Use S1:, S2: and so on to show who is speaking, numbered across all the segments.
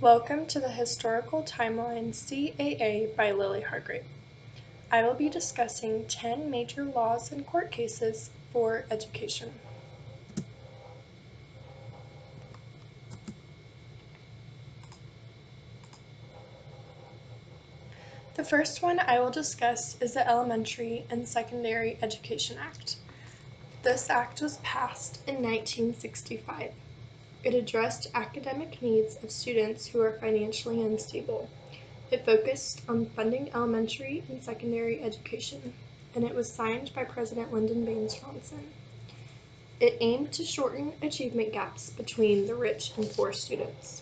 S1: Welcome to the Historical Timeline CAA by Lily Hargrave. I will be discussing 10 major laws and court cases for education. The first one I will discuss is the Elementary and Secondary Education Act. This act was passed in 1965. It addressed academic needs of students who are financially unstable. It focused on funding elementary and secondary education, and it was signed by President Lyndon Baines Johnson. It aimed to shorten achievement gaps between the rich and poor students.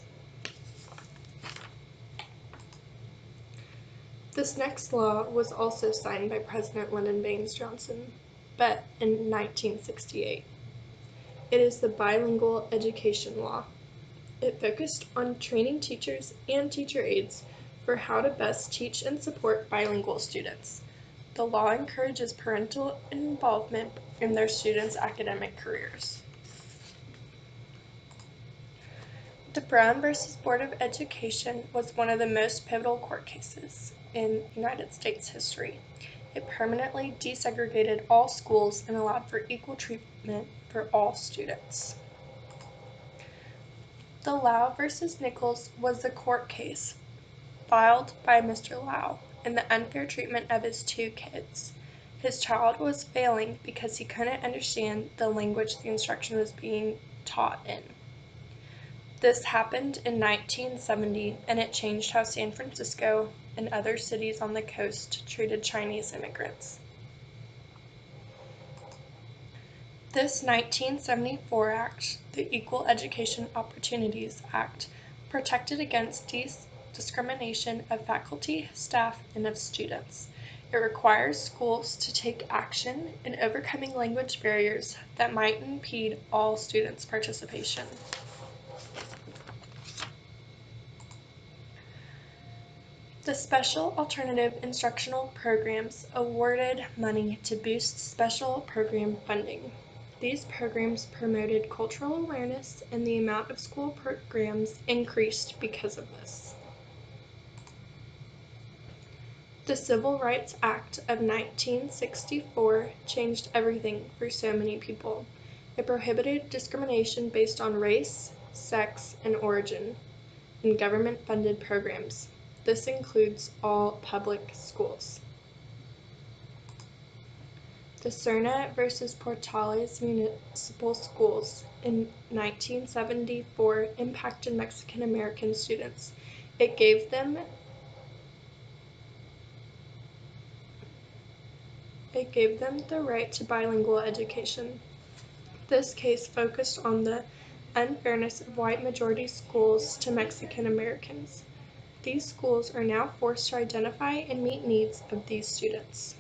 S1: This next law was also signed by President Lyndon Baines Johnson, but in 1968. It is the Bilingual Education Law. It focused on training teachers and teacher aides for how to best teach and support bilingual students. The law encourages parental involvement in their students' academic careers. The Brown v. Board of Education was one of the most pivotal court cases in United States history. It permanently desegregated all schools and allowed for equal treatment for all students. The Lau v. Nichols was the court case filed by Mr. Lau in the unfair treatment of his two kids. His child was failing because he couldn't understand the language the instruction was being taught in. This happened in 1970, and it changed how San Francisco and other cities on the coast treated Chinese immigrants. This 1974 Act, the Equal Education Opportunities Act, protected against discrimination of faculty, staff, and of students. It requires schools to take action in overcoming language barriers that might impede all students' participation. The Special Alternative Instructional Programs awarded money to boost special program funding. These programs promoted cultural awareness, and the amount of school programs increased because of this. The Civil Rights Act of 1964 changed everything for so many people. It prohibited discrimination based on race, sex, and origin in government-funded programs. This includes all public schools. The Serna v. Portales Municipal Schools in 1974 impacted Mexican American students. It gave them the right to bilingual education. This case focused on the unfairness of white majority schools to Mexican Americans. These schools are now forced to identify and meet needs of these students.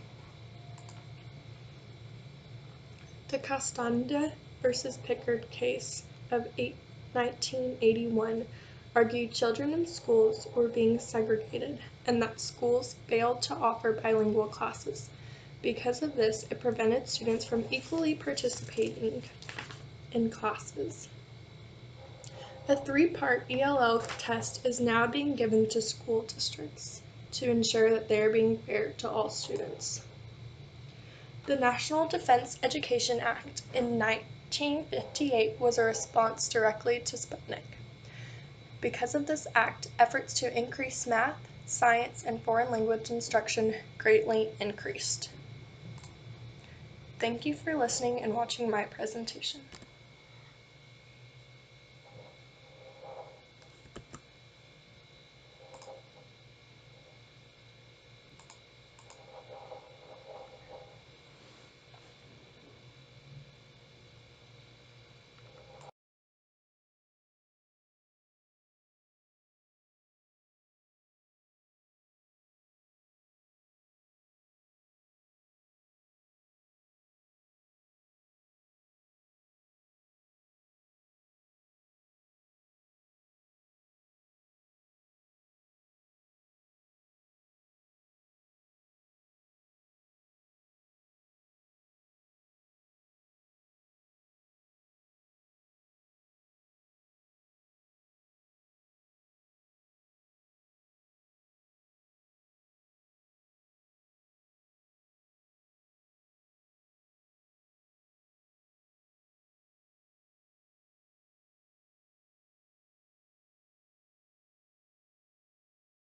S1: The Castanda v. Pickard case of 1981 argued children in schools were being segregated and that schools failed to offer bilingual classes. Because of this, it prevented students from equally participating in classes. A 3-part ELL test is now being given to school districts to ensure that they are being fair to all students. The National Defense Education Act in 1958 was a response directly to Sputnik. Because of this act, efforts to increase math, science, and foreign language instruction greatly increased. Thank you for listening and watching my presentation.